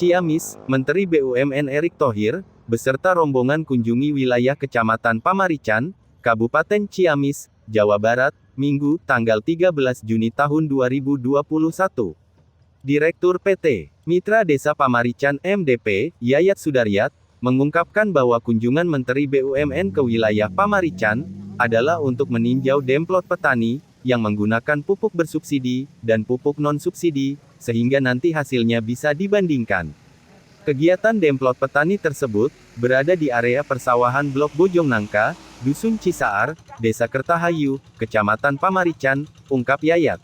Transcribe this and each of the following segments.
Ciamis, Menteri BUMN Erick Thohir, beserta rombongan kunjungi wilayah Kecamatan Pamarican, Kabupaten Ciamis, Jawa Barat, Minggu, tanggal 13 Juni tahun 2021. Direktur PT Mitra Desa Pamarican MDP, Yayat Sudaryat, mengungkapkan bahwa kunjungan Menteri BUMN ke wilayah Pamarican adalah untuk meninjau demplot petani yang menggunakan pupuk bersubsidi dan pupuk non-subsidi, sehingga nanti hasilnya bisa dibandingkan. Kegiatan demplot petani tersebut berada di area persawahan Blok Bojong Nangka, Dusun Cisaar, Desa Kertahayu, Kecamatan Pamarican, ungkap Yayat.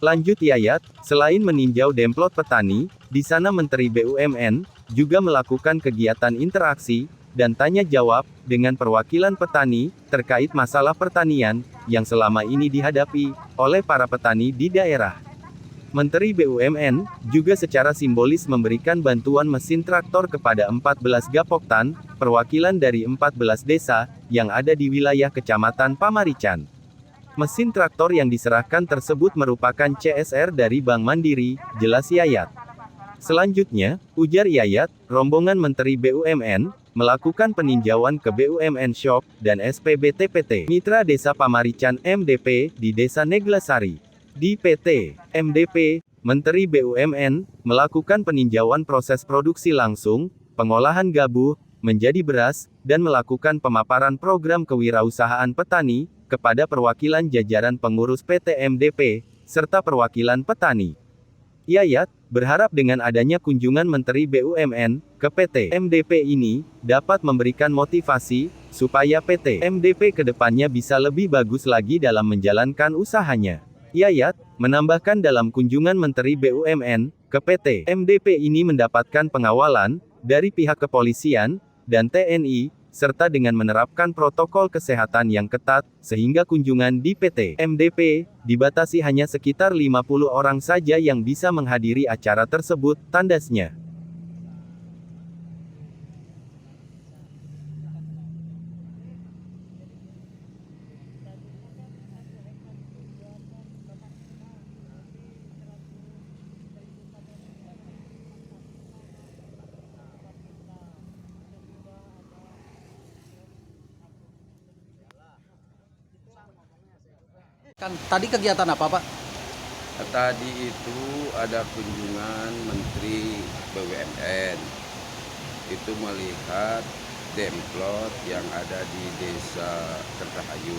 Lanjut Yayat, selain meninjau demplot petani, di sana Menteri BUMN juga melakukan kegiatan interaksi dan tanya jawab dengan perwakilan petani terkait masalah pertanian yang selama ini dihadapi oleh para petani di daerah. Menteri BUMN juga secara simbolis memberikan bantuan mesin traktor kepada 14 gapoktan, perwakilan dari 14 desa yang ada di wilayah Kecamatan Pamarican. Mesin traktor yang diserahkan tersebut merupakan CSR dari Bank Mandiri, jelas Yayat. Selanjutnya, ujar Yayat, rombongan Menteri BUMN melakukan peninjauan ke BUMN Shop dan SPBT PT Mitra Desa Pamarican MDP di Desa Neglasari. Di PT MDP, Menteri BUMN melakukan peninjauan proses produksi langsung, pengolahan gabah menjadi beras, dan melakukan pemaparan program kewirausahaan petani kepada perwakilan jajaran pengurus PT MDP serta perwakilan petani. Yayat berharap dengan adanya kunjungan Menteri BUMN ke PT MDP ini dapat memberikan motivasi supaya PT MDP ke depannya bisa lebih bagus lagi dalam menjalankan usahanya. Yayat menambahkan dalam kunjungan Menteri BUMN ke PT MDP ini mendapatkan pengawalan dari pihak kepolisian dan TNI, serta dengan menerapkan protokol kesehatan yang ketat, sehingga kunjungan di PT MDP dibatasi hanya sekitar 50 orang saja yang bisa menghadiri acara tersebut, tandasnya. Kan tadi kegiatan apa, Pak? Tadi itu ada kunjungan Menteri BUMN. Itu melihat demplot yang ada di Desa Kertahayu.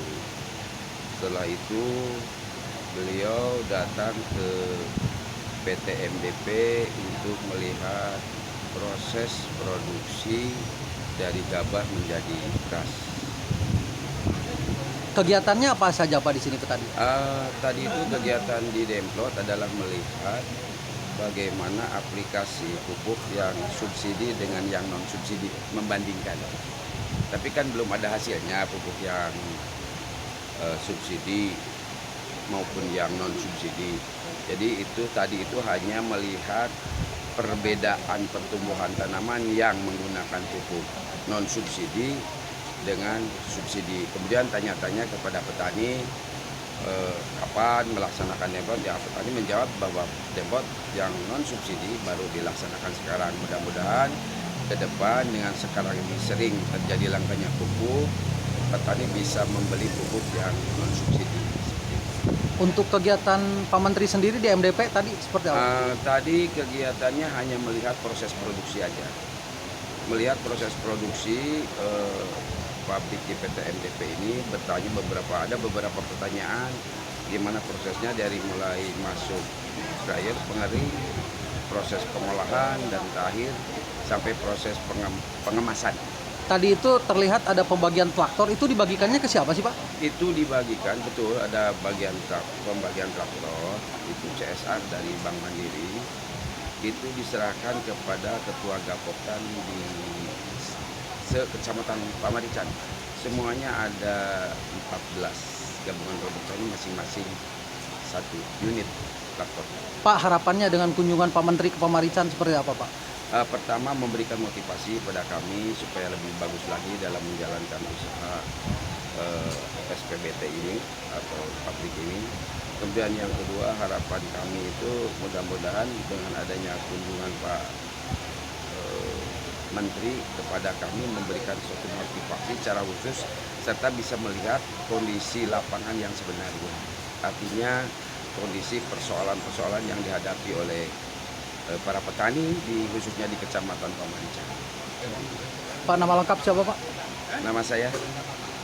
Setelah itu beliau datang ke PT MDP untuk melihat proses produksi dari gabah menjadi beras. Kegiatannya apa saja, Pak, di sini tadi? Tadi itu kegiatan di demplot adalah melihat bagaimana aplikasi pupuk yang subsidi dengan yang non subsidi, membandingkan. Tapi kan belum ada hasilnya pupuk yang subsidi maupun yang non subsidi. Jadi tadi itu hanya melihat perbedaan pertumbuhan tanaman yang menggunakan pupuk non subsidi dengan subsidi. Kemudian tanya-tanya kepada petani kapan melaksanakan demplot. Ya, petani menjawab bahwa demplot yang non subsidi baru dilaksanakan sekarang. Mudah-mudahan ke depan dengan sekarang ini sering terjadi langkanya pupuk, petani bisa membeli pupuk yang non subsidi. Untuk kegiatan Pak Menteri sendiri di MDP tadi seperti apa? Tadi kegiatannya hanya melihat proses produksi aja. Melihat proses produksi pabrik di PT MDP ini, bertanya ada beberapa pertanyaan gimana prosesnya dari mulai masuk dryer, pengering, proses pengolahan, dan terakhir sampai proses pengemasan. Tadi itu terlihat ada pembagian traktor, itu dibagikannya ke siapa sih, Pak? Itu dibagikan, betul, ada pembagian traktor, itu CSR dari Bank Mandiri, itu diserahkan kepada Ketua Gapoktan di Kecamatan Pamarican. Semuanya ada 14 gabungan produk tani, masing-masing satu unit traktor. Pak, harapannya dengan kunjungan Pak Menteri ke Pamarican seperti apa, Pak? Pertama, memberikan motivasi pada kami supaya lebih bagus lagi dalam menjalankan usaha SPBT ini atau pabrik ini. Kemudian yang kedua, harapan kami itu mudah-mudahan dengan adanya kunjungan Pak Menteri kepada kami memberikan suatu motivasi secara khusus serta bisa melihat kondisi lapangan yang sebenarnya. Artinya kondisi persoalan-persoalan yang dihadapi oleh para petani khususnya di Kecamatan Pamarican. Pak, nama lengkap siapa Pak? Nama saya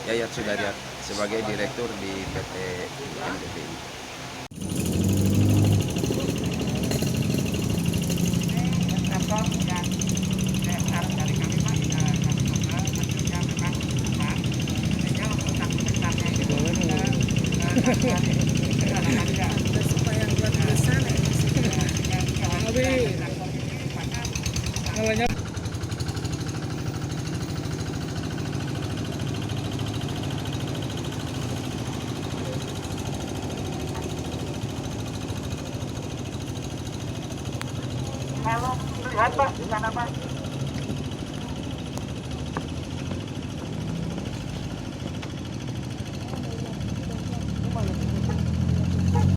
Yayat Sudaryat sebagai Direktur di PT MDPI. Supaya buat besar Kalau lihat Pak, di sana Pak.